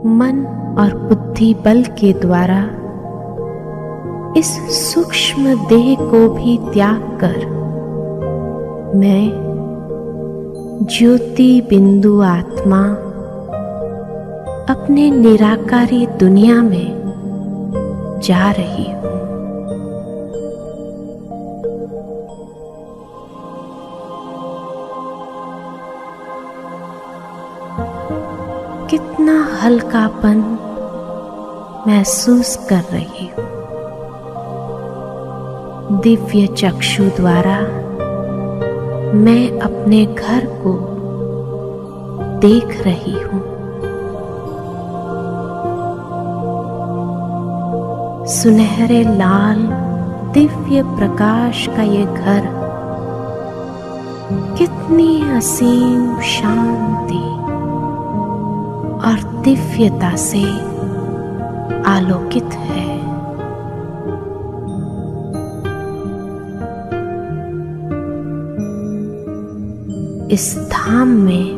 मन और बुद्धि बल के द्वारा इस सूक्ष्म देह को भी त्याग कर मैं ज्योति बिंदु आत्मा अपने निराकारी दुनिया में जा रही हूं। कितना हल्कापन महसूस कर रही हूं। दिव्य चक्षु द्वारा मैं अपने घर को देख रही हूं। सुनहरे लाल दिव्य प्रकाश का ये घर कितनी असीम शांति और दिव्यता से आलोकित है। इस धाम में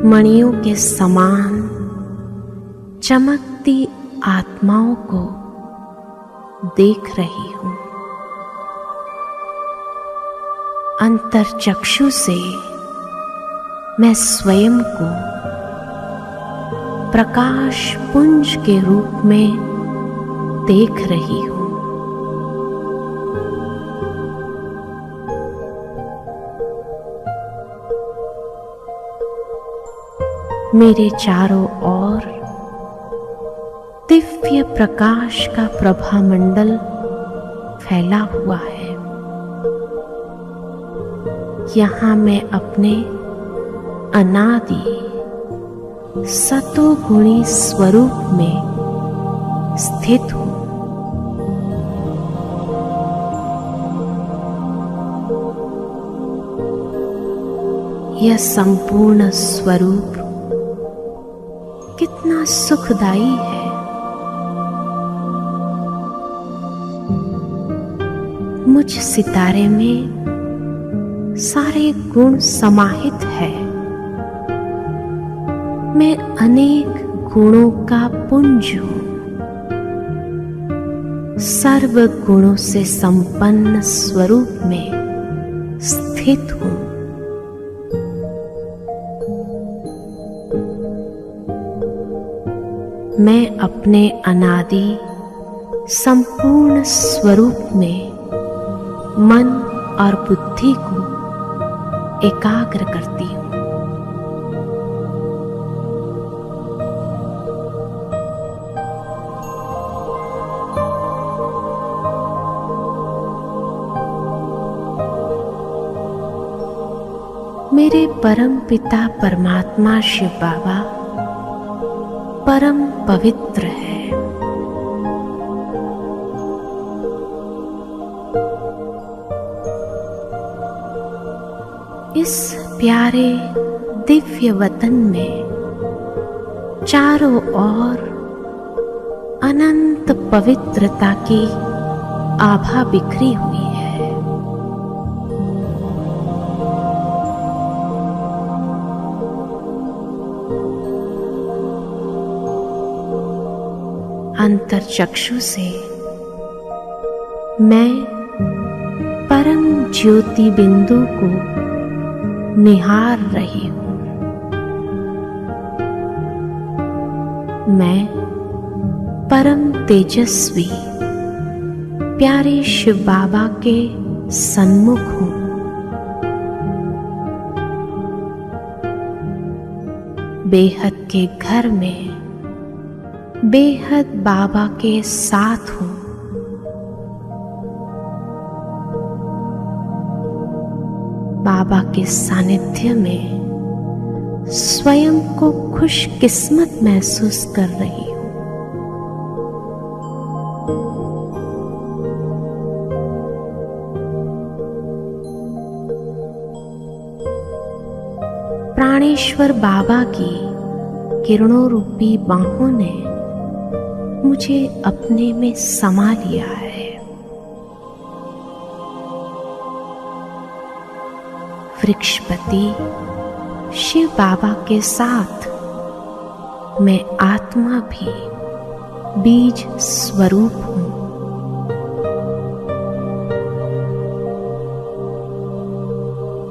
मणियों के समान चमकती आत्माओं को देख रही हूं। अंतर्चक्षु से मैं स्वयं को प्रकाश पुंज के रूप में देख रही हूं। मेरे चारों ओर दिव्य प्रकाश का प्रभामंडल फैला हुआ है। यहां मैं अपने अनादि सतोगुणी स्वरूप में स्थित हूं। यह संपूर्ण स्वरूप कितना सुखदाई है। मुझ सितारे में सारे गुण समाहित है। मैं अनेक गुणों का पुंज हूं। सर्व गुणों से संपन्न स्वरूप में स्थित हूं। मैं अपने अनादि संपूर्ण स्वरूप में मन और बुद्धि को एकाग्र करती हूं। मेरे परम पिता परमात्मा शिव बाबा परम पवित्र है। इस प्यारे दिव्य वतन में चारों ओर अनंत पवित्रता की आभा बिखरी हुई है। अंतर्चक्षु से मैं परम ज्योति बिंदु को निहार रही हूं। मैं परम तेजस्वी प्यारे शिव बाबा के सन्मुख हूं। बेहद के घर में बेहद बाबा के साथ हूं। बाबा के सानिध्य में स्वयं को खुशकिस्मत महसूस कर रही हूं। प्राणेश्वर बाबा की किरणों रूपी बाहों ने मुझे अपने में समा लिया है। वृक्षपति शिव बाबा के साथ मैं आत्मा भी बीज स्वरूप हूं।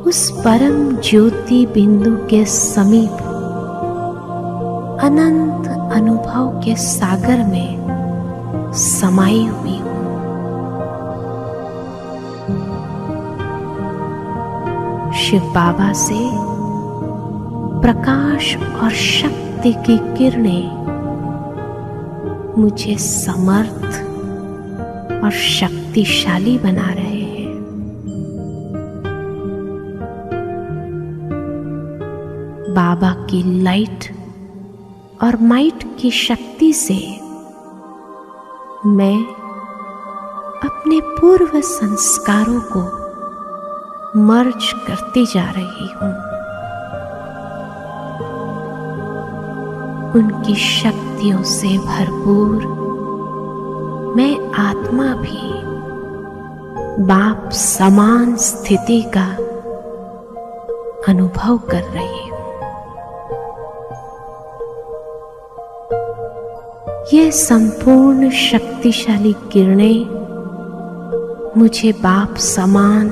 उस परम ज्योति बिंदु के समीप अनंत अनुभव के सागर में समाई हुई हूं। शिव बाबा से प्रकाश और शक्ति की किरणें मुझे समर्थ और शक्तिशाली बना रहे हैं। बाबा की लाइट और माइट की शक्ति से मैं अपने पूर्व संस्कारों को मर्ज करती जा रही हूं। उनकी शक्तियों से भरपूर मैं आत्मा भी बाप समान स्थिति का अनुभव कर रही हूं। ये संपूर्ण शक्तिशाली किरणें मुझे बाप समान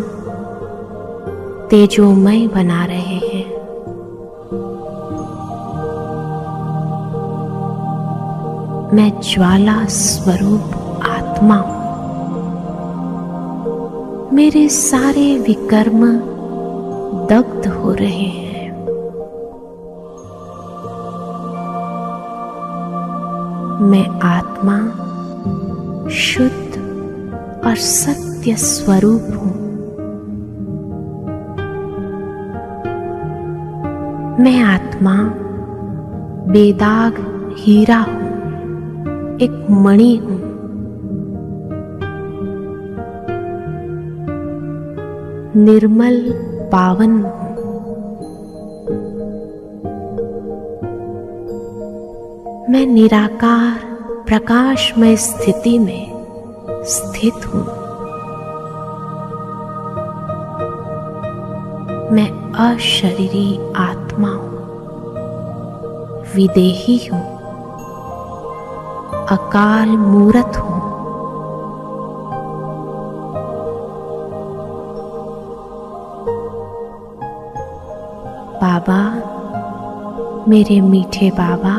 तेजोमय बना रहे हैं। मैं ज्वाला स्वरूप आत्मा हूं। मेरे सारे विकर्म दग्ध हो रहे हैं। मैं आत्मा शुद्ध और सत्य स्वरूप हूं। मैं आत्मा बेदाग हीरा हूं, एक मणि हूं। निर्मल पावन हूं। मैं निराकार प्रकाशमय स्थिति में स्थित हूं। मैं अशरीरी आत्मा हूं, विदेही हूं, अकाल मूरत हूं। बाबा, मेरे मीठे बाबा,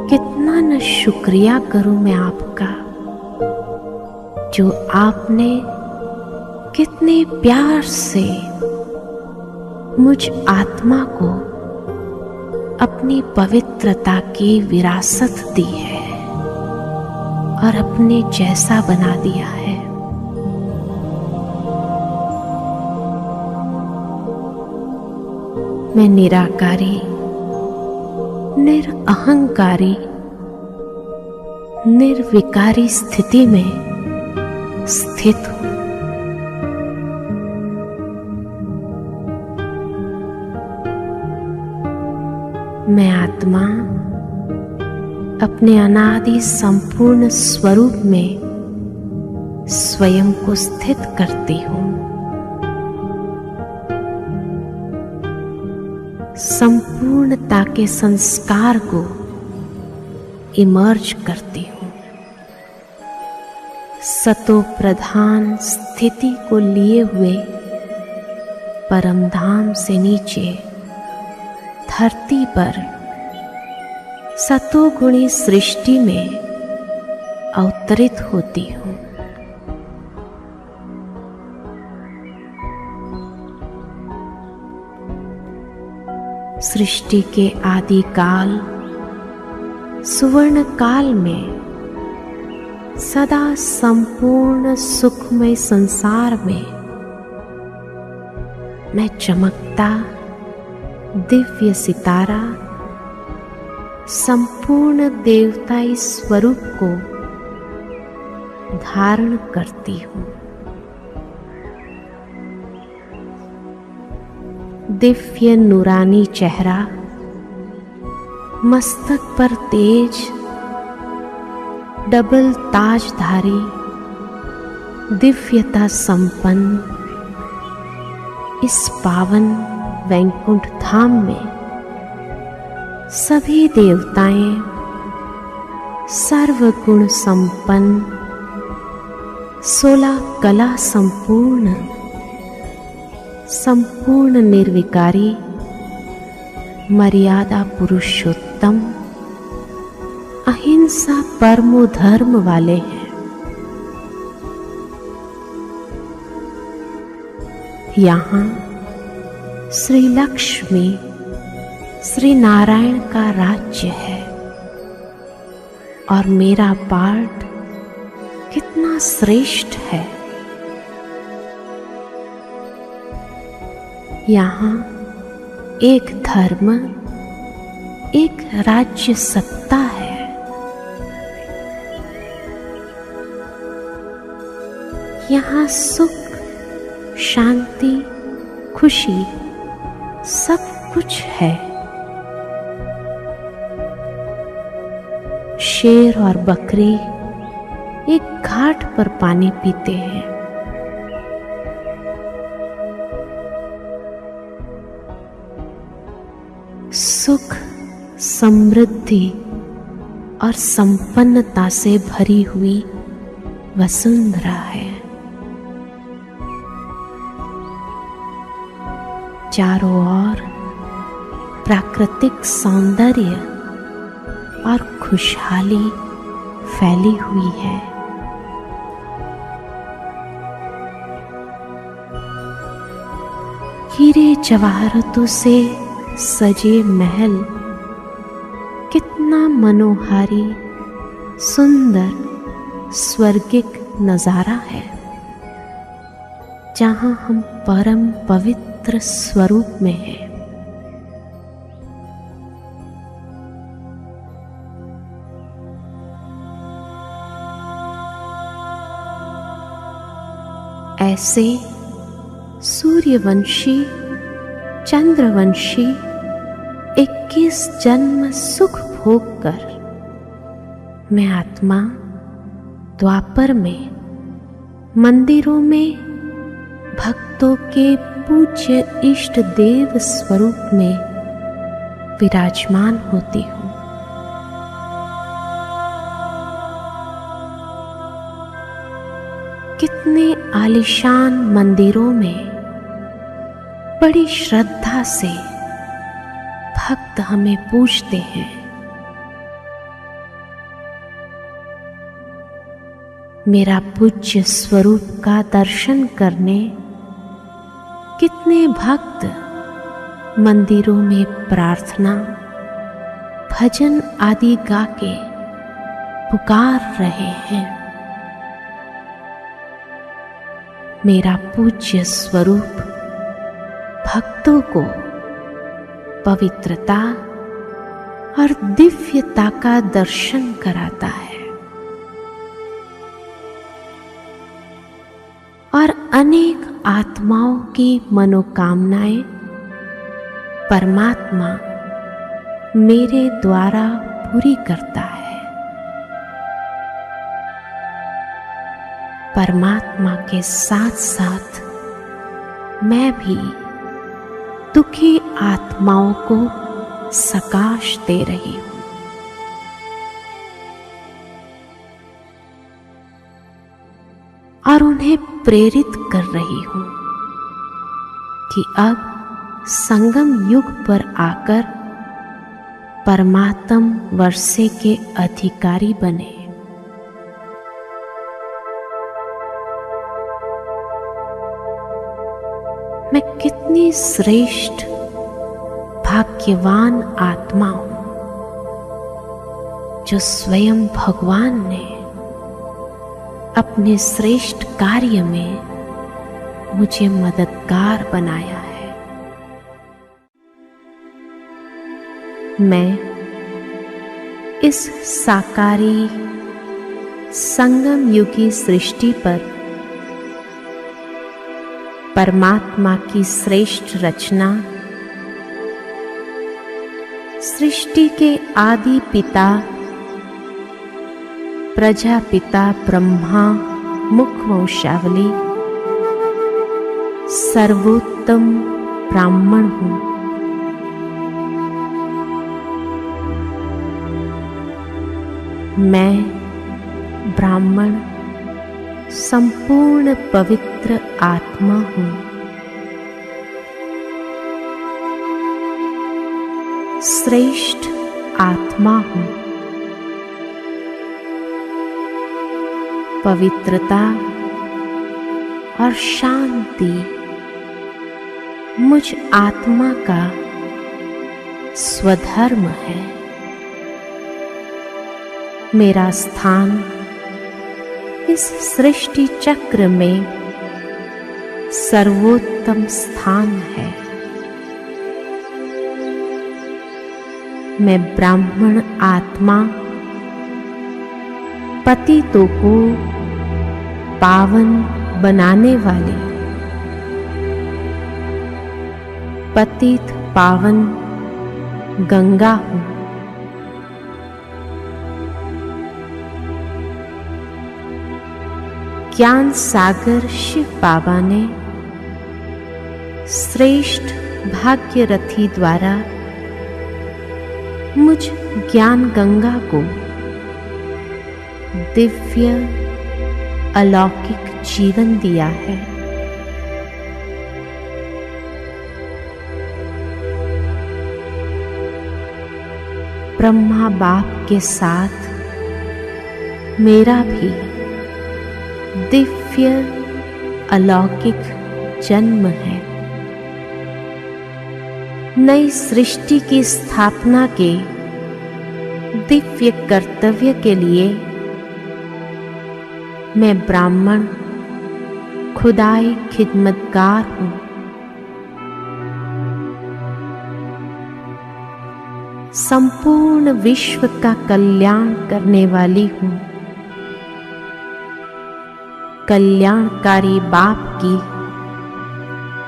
कितना न शुक्रिया करूं मैं आपका, जो आपने कितने प्यार से मुझ आत्मा को अपनी पवित्रता की विरासत दी है और अपने जैसा बना दिया है। मैं निराकारी, निरअहंकारी, निर्विकारी स्थिति में स्थित हूं। मैं आत्मा अपने अनादि संपूर्ण स्वरूप में स्वयं को स्थित करती हूं। संपूर्णता के संस्कार को इमर्ज करती हूं। सतो प्रधान स्थिति को लिए हुए परमधाम से नीचे धरती पर सतोगुणी सृष्टि में अवतरित होती हूं। सृष्टि के आदि काल सुवर्ण काल में सदा संपूर्ण सुखमय संसार में मैं चमकता दिव्य सितारा संपूर्ण देवताई स्वरूप को धारण करती हूं। दिव्य नूरानी चेहरा, मस्तक पर तेज, डबल ताजधारी, दिव्यता संपन्न इस पावन वैकुंठ धाम में सभी देवताएं सर्वगुण संपन्न, 16 कला संपूर्ण, संपूर्ण निर्विकारी, मर्यादा पुरुषोत्तम, अहिंसा परमो धर्म वाले हैं। यहाँ श्री लक्ष्मी, श्री नारायण का राज्य है और मेरा पार्ट कितना श्रेष्ठ है। यहाँ एक धर्म, एक राज्य सत्ता है। यहाँ सुख, शांति, खुशी सब कुछ है। शेर और बकरी एक घाट पर पानी पीते हैं। सुख, समृद्धि और संपन्नता से भरी हुई वसुंधरा है। चारों ओर प्राकृतिक सौंदर्य और खुशहाली फैली हुई है। हीरे जवाहरातों से सजे महल कितना मनोहारी, सुंदर, स्वर्गिक नजारा है, जहां हम परम पवित्र स्वरूप में हैं। ऐसे सूर्यवंशी, चंद्रवंशी 21 जन्म सुख भोग कर मैं आत्मा द्वापर में मंदिरों में भक्तों के पूज्य इष्ट देव स्वरूप में विराजमान होती हूँ। कितने आलीशान मंदिरों में बड़ी श्रद्धा से भक्त हमें पूजते हैं। मेरा पूज्य स्वरूप का दर्शन करने कितने भक्त मंदिरों में प्रार्थना, भजन आदि गा के पुकार रहे हैं। मेरा पूज्य स्वरूप भक्तों को पवित्रता और दिव्यता का दर्शन कराता है और अनेक आत्माओं की मनोकामनाएं परमात्मा मेरे द्वारा पूरी करता है। परमात्मा के साथ साथ मैं भी दुखी आत्माओं को सकाश दे रही हूं। और उन्हें प्रेरित कर रही हूं कि अब संगम युग पर आकर परमात्म वर्षे के अधिकारी बने। मैं कितनी श्रेष्ठ भाग्यवान आत्मा हूं जो स्वयं भगवान ने अपने श्रेष्ठ कार्य में मुझे मददगार बनाया है। मैं इस साकारी संगम युगी सृष्टि पर परमात्मा की श्रेष्ठ रचना, सृष्टि के आदि पिता प्रजापिता ब्रह्मा मुखवंशावली सर्वोत्तम ब्राह्मण हूं। मैं ब्राह्मण संपूर्ण पवित्र आत्मा हूँ। श्रेष्ठ आत्मा हूँ। पवित्रता और शांति मुझ आत्मा का स्वधर्म है। मेरा स्थान इस सृष्टि चक्र में सर्वोत्तम स्थान है। मैं ब्राह्मण आत्मा पतितों को पावन बनाने वाली पतित पावन गंगा हूँ। ज्ञान सागर शिव बाबा ने श्रेष्ठ भाग्यरथी द्वारा मुझ ज्ञान गंगा को दिव्य अलौकिक जीवन दिया है। ब्रह्मा बाप के साथ मेरा भी दिव्य अलौकिक जन्म है। नई सृष्टि की स्थापना के दिव्य कर्तव्य के लिए मैं ब्राह्मण खुदाई खिदमतगार हूँ। संपूर्ण विश्व का कल्याण करने वाली हूँ। कल्याणकारी बाप की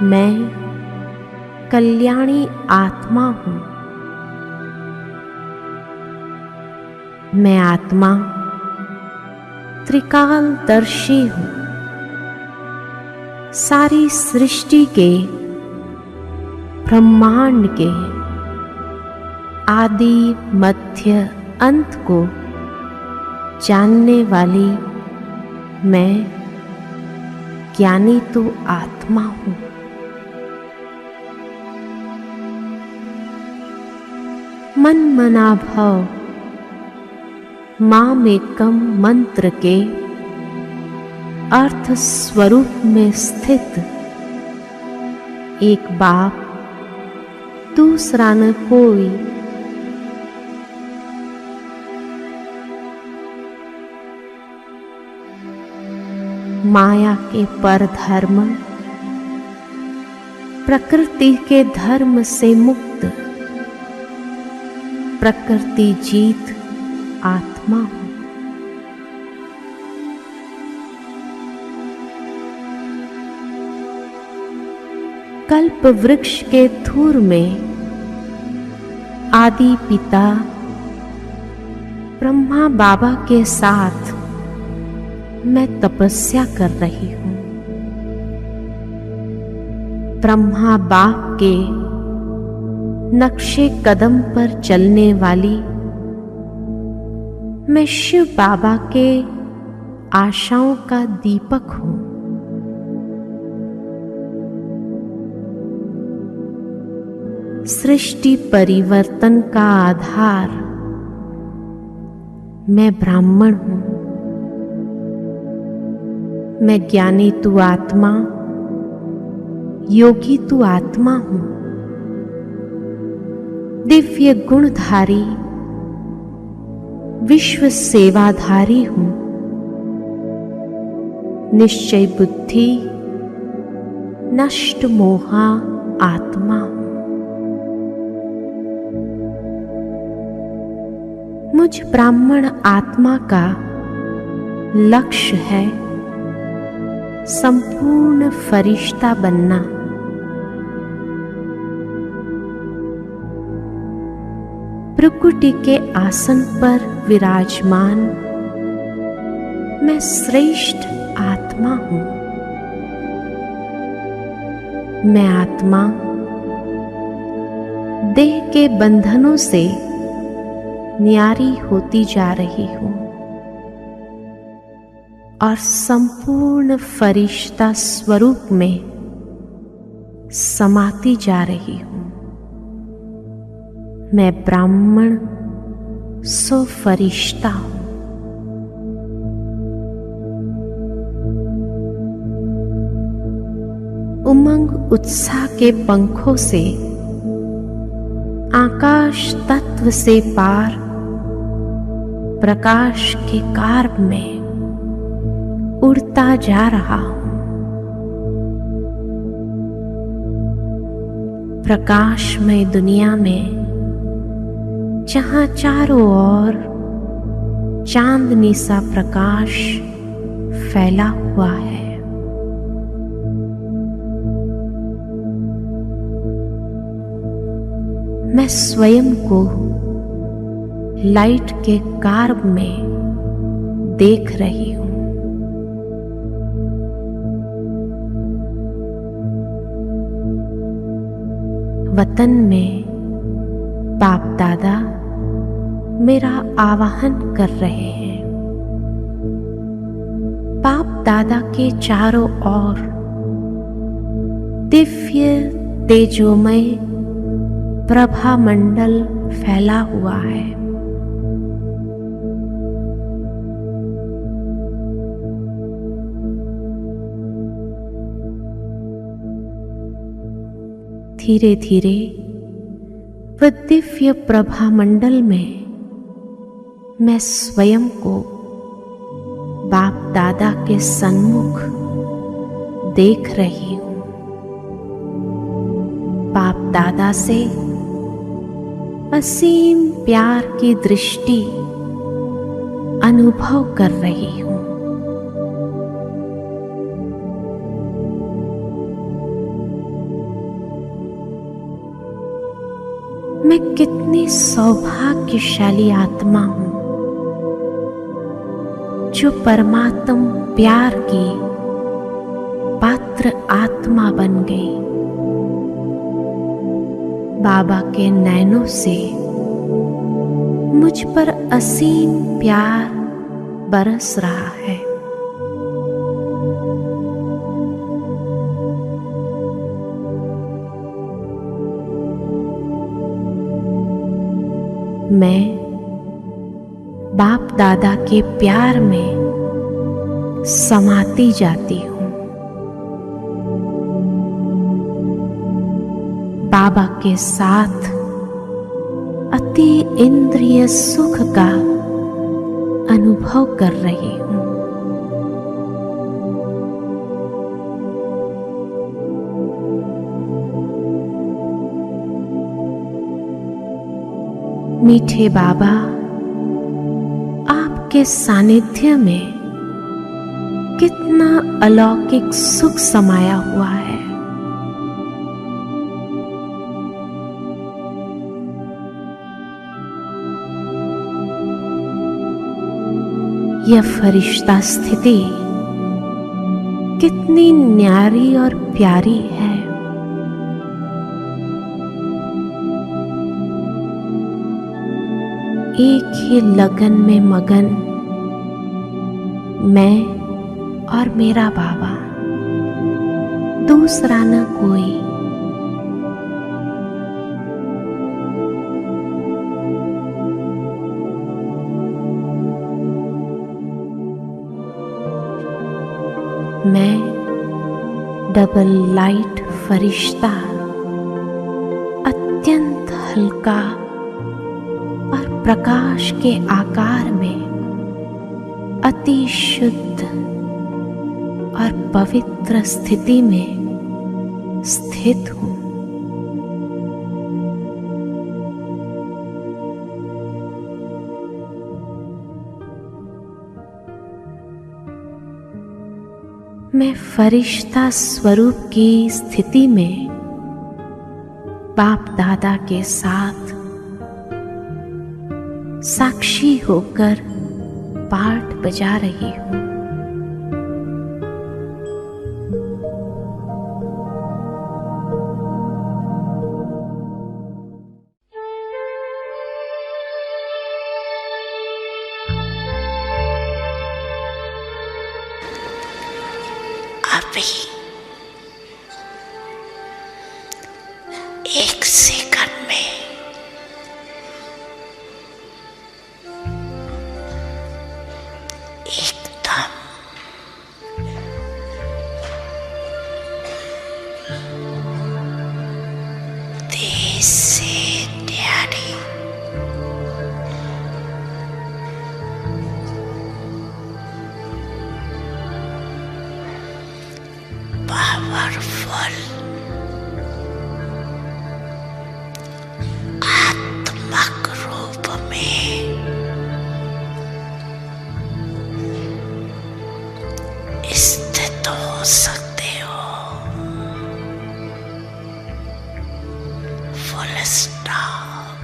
मैं कल्याणी आत्मा हूँ। मैं आत्मा त्रिकालदर्शी हूँ। सारी सृष्टि के ब्रह्मांड के आदि मध्य अंत को जानने वाली मैं ज्ञानी तो आत्मा हूँ। मन मना भव मामेकम मंत्र के अर्थ स्वरूप में स्थित एक बाप दूसरा न कोई। माया के परधर्म प्रकृति के धर्म से मुक्त प्रकृति जीत आत्मा हूँ। कल्प वृक्ष के धूर में आदि पिता ब्रह्मा बाबा के साथ मैं तपस्या कर रही हूँ। ब्रह्मा बाप के नक्शे कदम पर चलने वाली मैं शिव बाबा के आशाओं का दीपक हूँ। सृष्टि परिवर्तन का आधार मैं ब्राह्मण हूँ। मैं ज्ञानी तू आत्मा योगी तू आत्मा हूँ। दिव्य गुणधारी विश्व सेवाधारी हूँ। निश्चय बुद्धि नष्ट मोहा आत्मा हूँ। मुझ ब्राह्मण आत्मा का लक्ष्य है संपूर्ण फरिश्ता बनना। प्रकृति के आसन पर विराजमान मैं श्रेष्ठ आत्मा हूँ। मैं आत्मा देह के बंधनों से न्यारी होती जा रही हूँ। और संपूर्ण फरिश्ता स्वरूप में समाती जा रही हूं। मैं ब्राह्मण सो फरिश्ता हूं। उमंग उत्साह के पंखों से आकाश तत्व से पार प्रकाश के कार्ब में उड़ता जा रहा हूं। प्रकाशमय दुनिया में जहां चारों ओर चांदनी सा प्रकाश फैला हुआ है, मैं स्वयं को लाइट के कार्ब में देख रही हूं। वतन में बाप दादा मेरा आवाहन कर रहे हैं। बाप दादा के चारों ओर दिव्य तेजोमय प्रभा मंडल फैला हुआ है। धीरे धीरे वह दिव्य प्रभा मंडल में मैं स्वयं को बाप दादा के सन्मुख देख रही हूं। बाप दादा से असीम प्यार की दृष्टि अनुभव कर रही हूं। मैं कितनी सौभाग्यशाली आत्मा हूं जो परमात्म प्यार की पात्र आत्मा बन गई। बाबा के नैनों से मुझ पर असीम प्यार बरस रहा है। मैं बाप दादा के प्यार में समाती जाती हूं। बाबा के साथ अति इंद्रिय सुख का अनुभव कर रही हूं। मीठे बाबा, आपके सानिध्य में कितना अलौकिक सुख समाया हुआ है। यह फरिश्ता स्थिति कितनी न्यारी और प्यारी है। एक ही लगन में मगन मैं और मेरा बाबा, दूसरा न कोई। मैं डबल लाइट फरिश्ता, अत्यंत हल्का और प्रकाश के आकार में अति शुद्ध और पवित्र स्थिति में स्थित हूं। मैं फरिश्ता स्वरूप की स्थिति में बाप दादा के साथ साक्षी होकर पाठ बजा रही हूं। अभी 1 सेकंड में एकदम तेज से न्यारी पावरफुल आत्मक रूप में स्थित हो सकते हो। Full stop.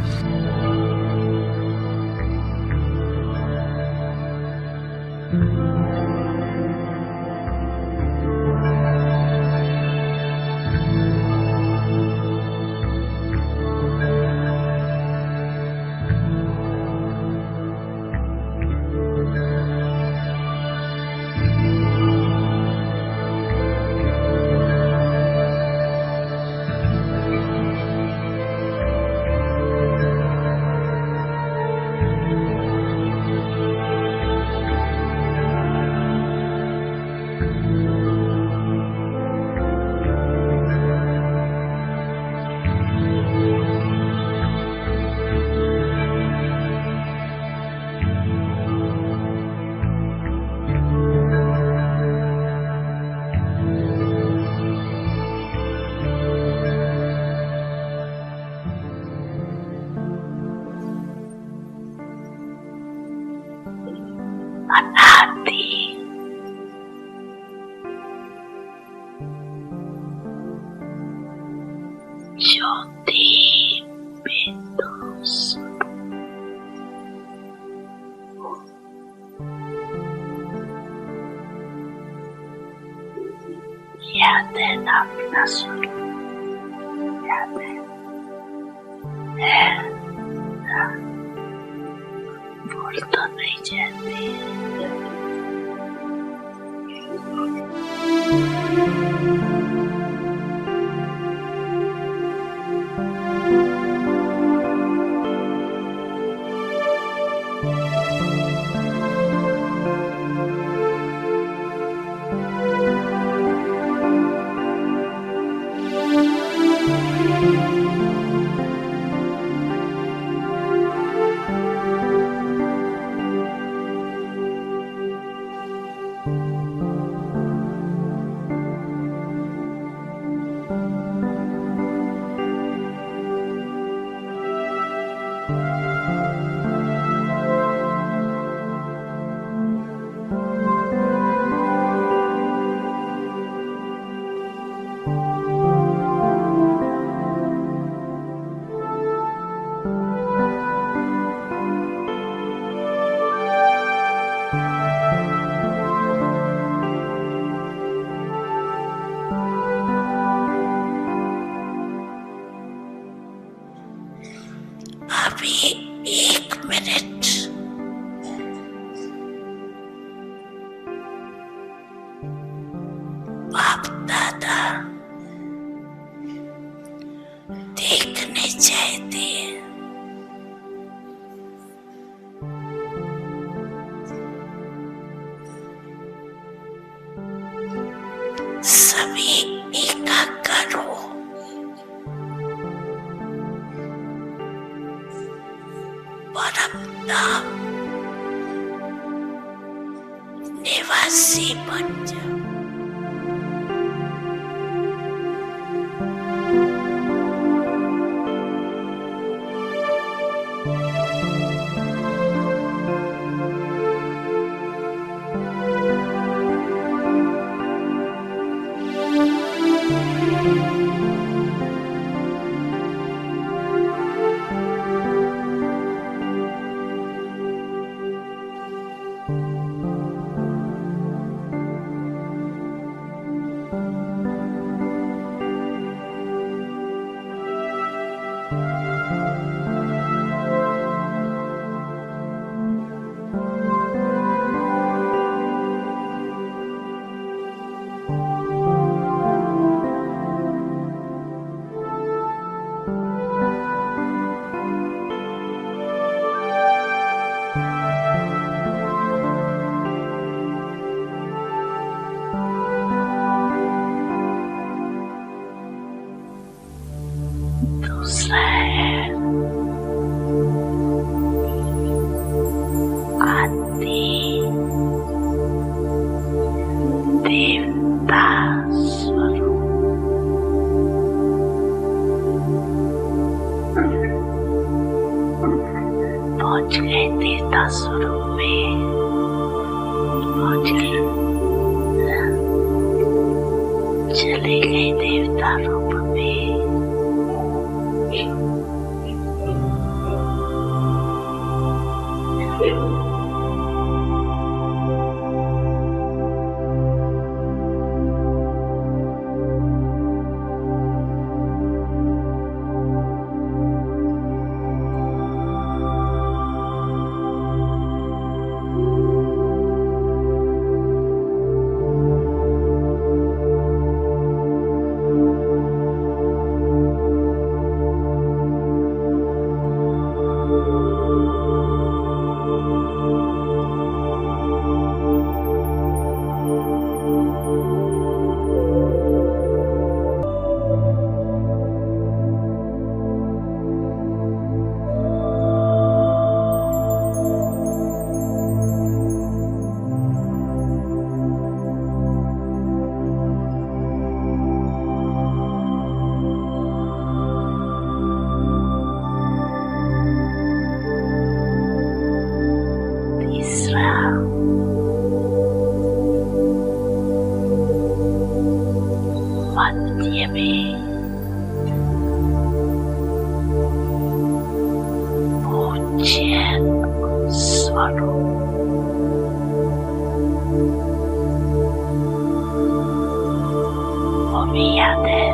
अनादि ज्योति बिंदु याद है ना अपना स्वरूप? याद है ना? भूल तो नहीं जाती। अभी 1 मिनट बाप दादा देखने चाहिए। सभी एकाग्र हो। परम धाम निवासी बन जाओ। पहुंच गए देवता स्वरूप में, पहुंच गए, चले गए देवता रूप में। मध्य में पूज्य स्वरूप, वो भी याद है,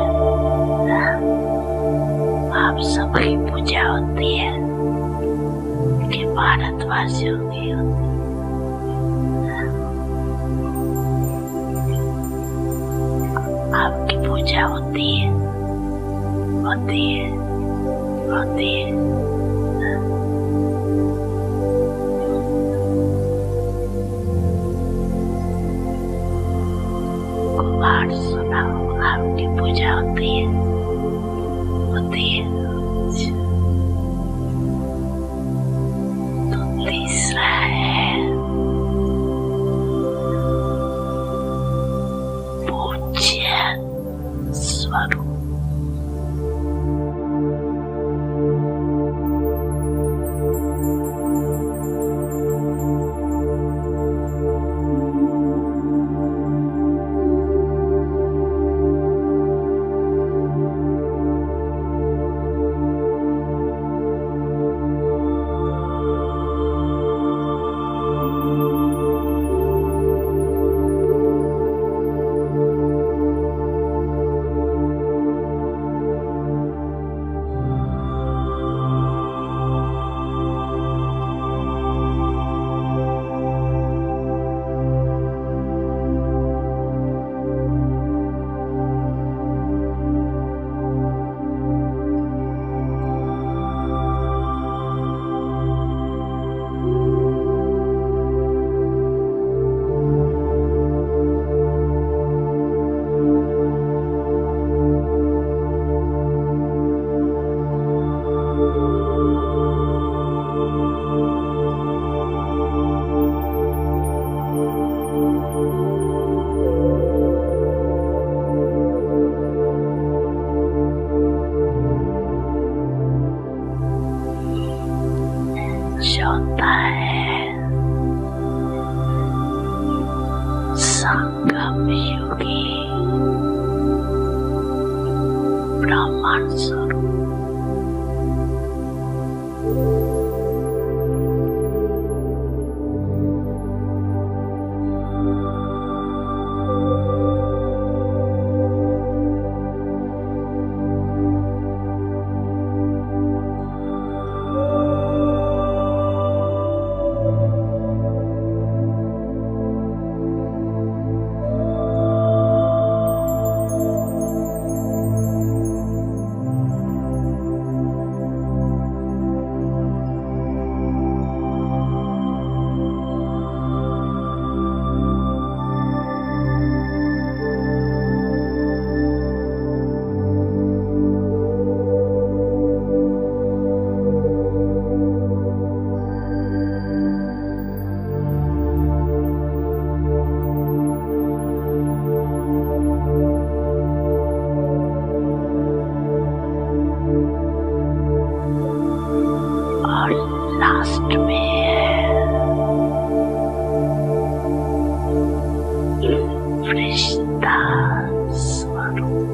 आप सबकी पूजा होती है कि भारतवासियों की होती है। आपकी पूजा होती है, होती है, होती है। कुमार सुनाओ, आपकी पूजा होती है, होती है। तो तीसरा है पूज्य स्वरूप। होता है संगम योगी ब्राह्मण स्वरूप। लास्ट में है फरिश्ता स्वरूप।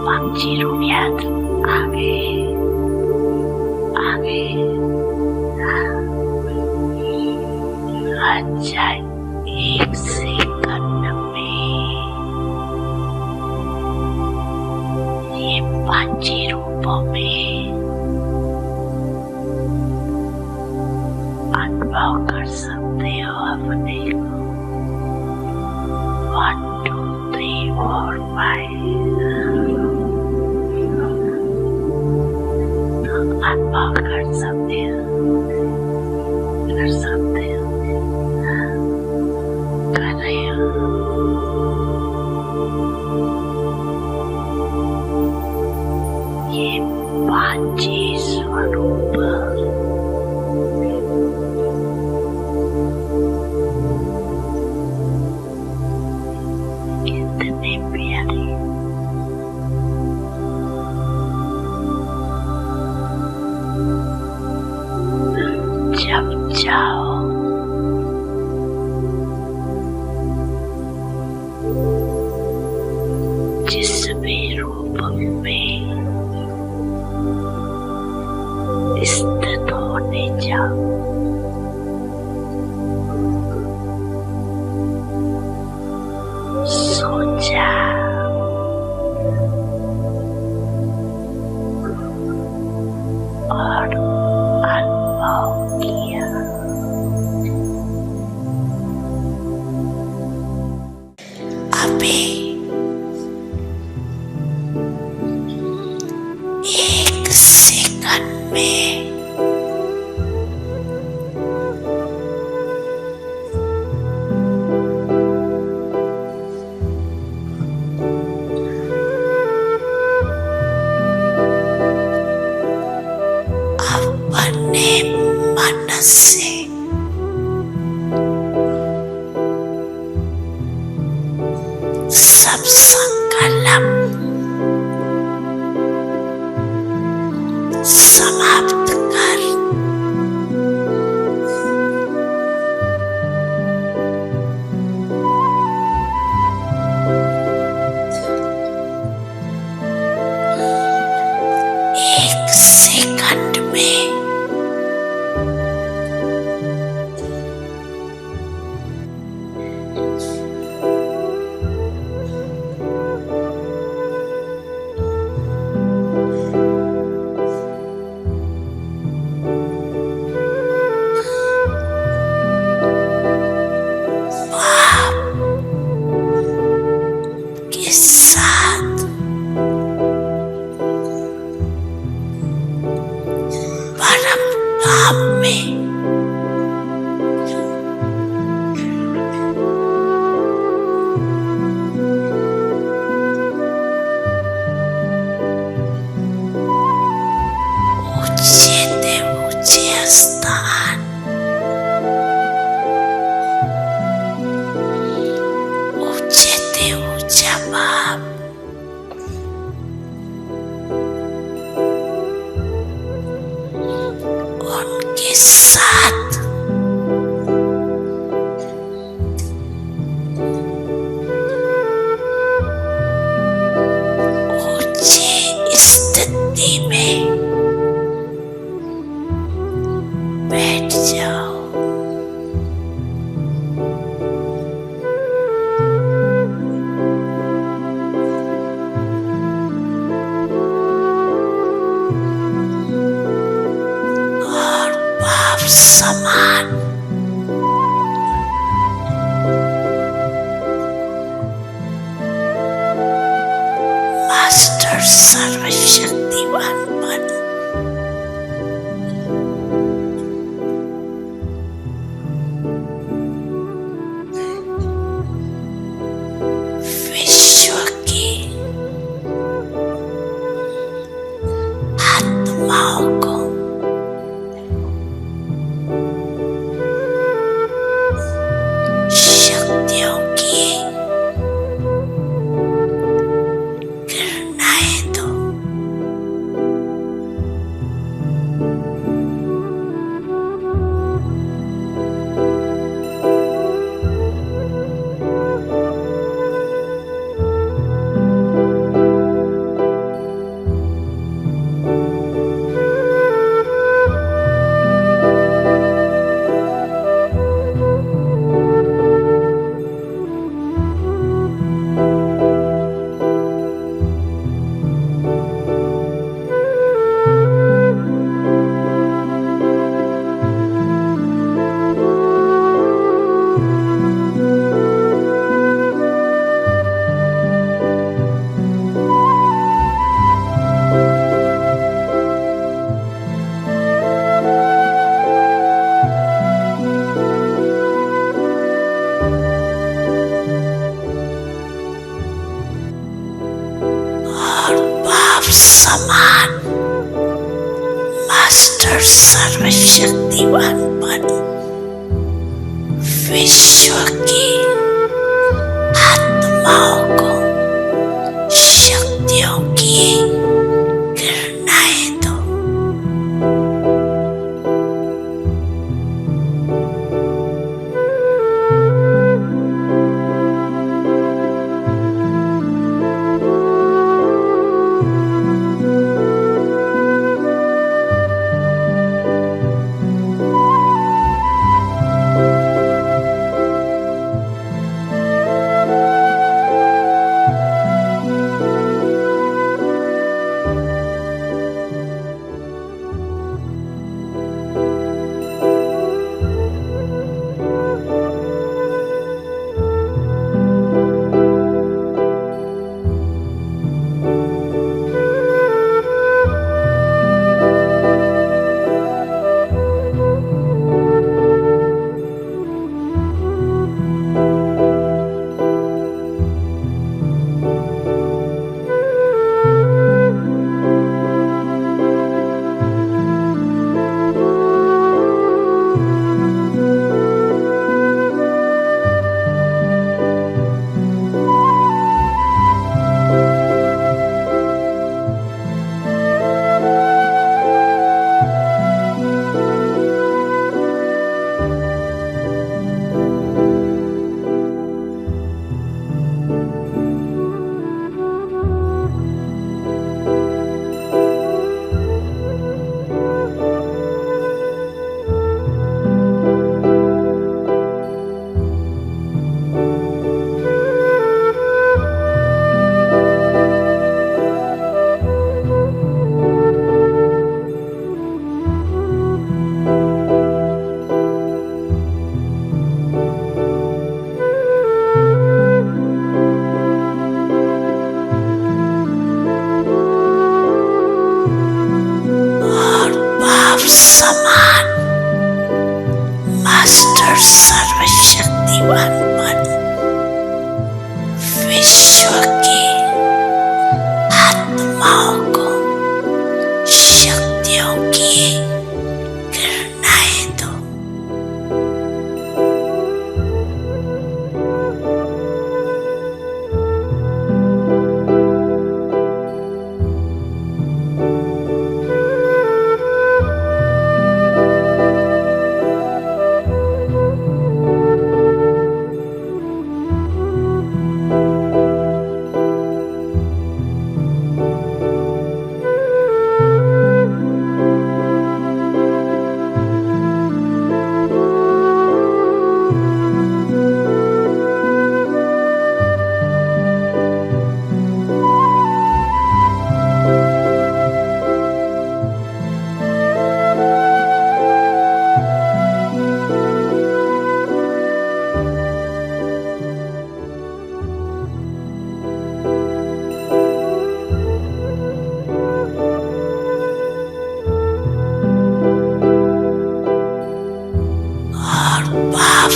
पंछी याद आगे आगे अच्छा 1 सेकंड में ये 5 रूपों में अनुभव कर सकते हो अपने को। 1 2 3 4 5 अनुभव कर सकते हो कर रहे हो। ये 5 स्वरूप कितने प्यारे। जब जाओ जिस भी रूप में स्थित होने जाओ, सोचा और अनुभव किया। अभी 1 सेकंड में अपने मन से सब संकल्प समाप्त कर एक सेकंड में के साथ परम धाम में ऊंचे स्थान ऊंचा बाप उनके साथ ऊंची स्थिति में बैठ जाओ। और बाप समान मास्टर सर्वशक्तिवान बन विश्व की आत्माओं को शक्तियों की किरणाएं दो। समान मास्टर सर्वशक्तिवान बन विश्व की आत्माओं को शक्तियों की किरणाएं दो।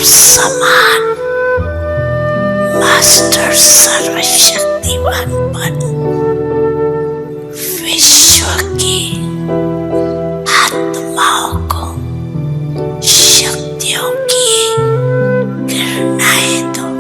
समान मास्टर सर्वशक्तिवान बन विश्व की आत्माओं को शक्तियों की किरणाएं दो।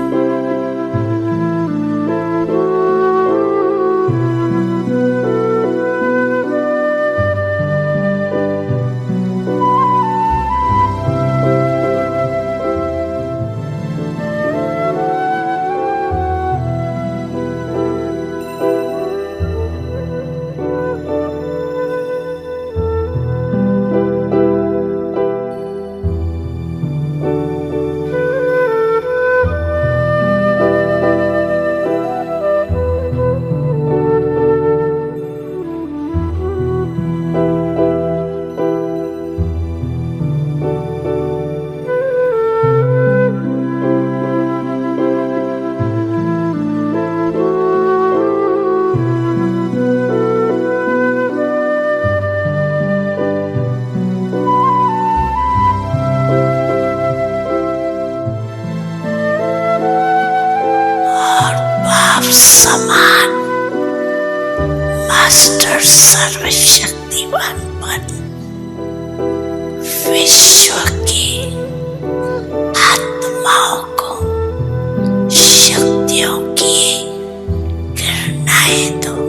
समान मास्टर सर्वशक्तिवान बन विश्व की आत्माओं को शक्तियों की किरणाएं दो।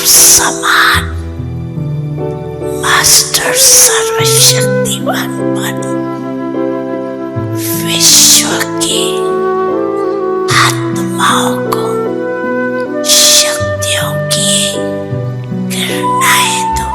समान मास्टर सर्वशक्तिवान बन विश्व की आत्माओं को शक्तियों की किरणाएं दो।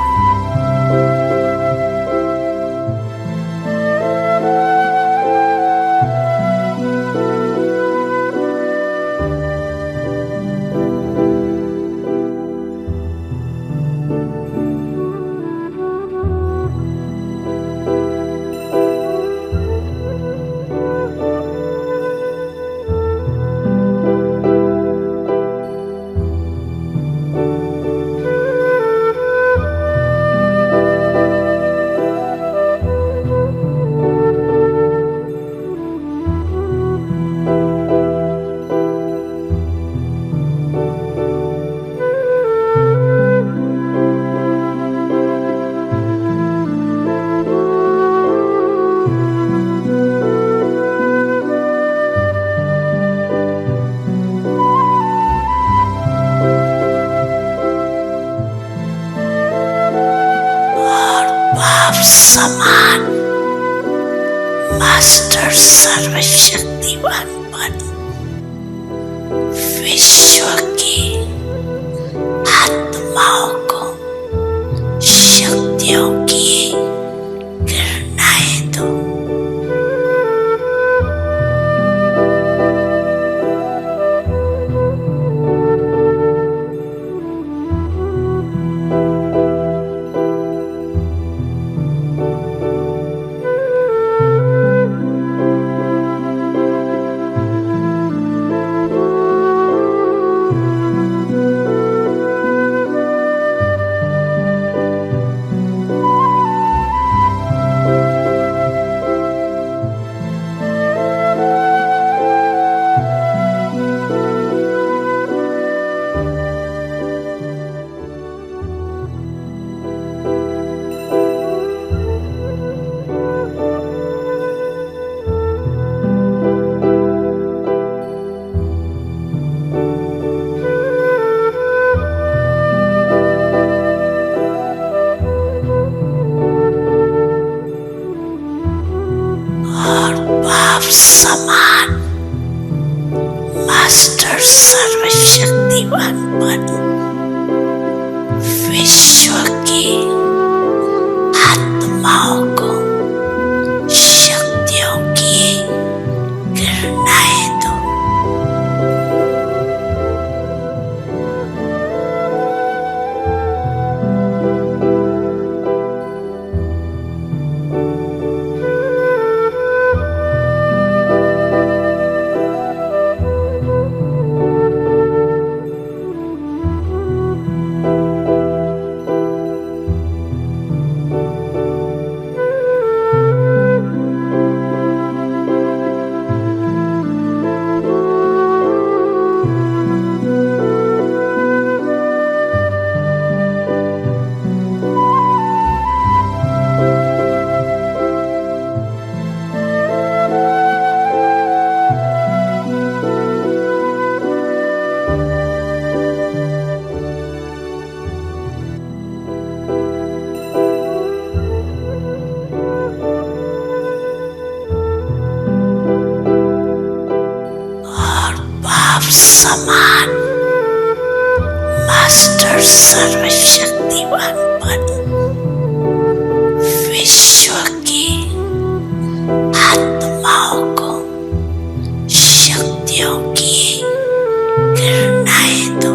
समान मास्टर सर्वशक्तिवान बन विश्व की आत्माओं को शक्तियों की किरणाएं दो। समान मास्टर सर्वशक्तिवान बन विश्व की आत्माओं को शक्तियों की किरणाएं दो। समान मास्टर सर्वशक्तिवान बन विश्व की आत्माओं को शक्तियों की किरणाएं दो।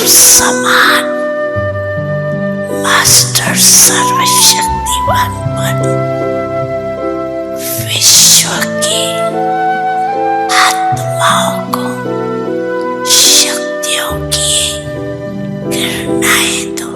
समान मास्टर सर्वशक्तिवान बन विश्व की आत्माओं को शक्तियों की किरणाएं दो।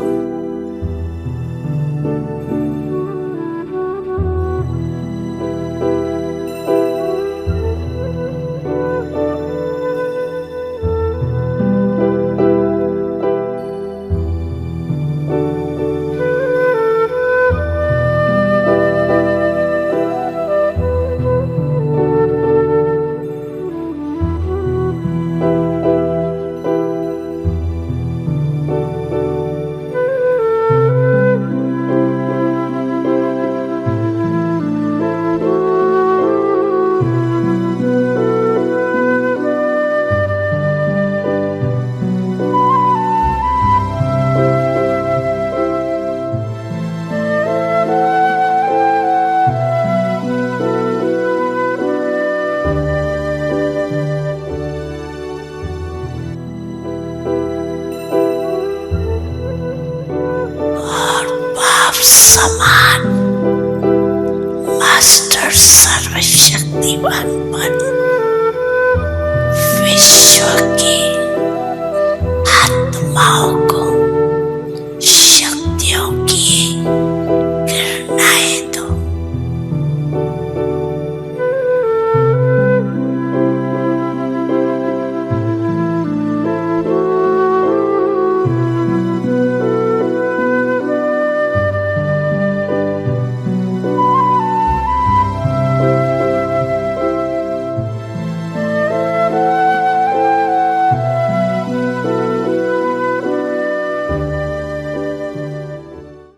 समान मास्टर सर्वशक्तिवान बन विश्व की आत्माओं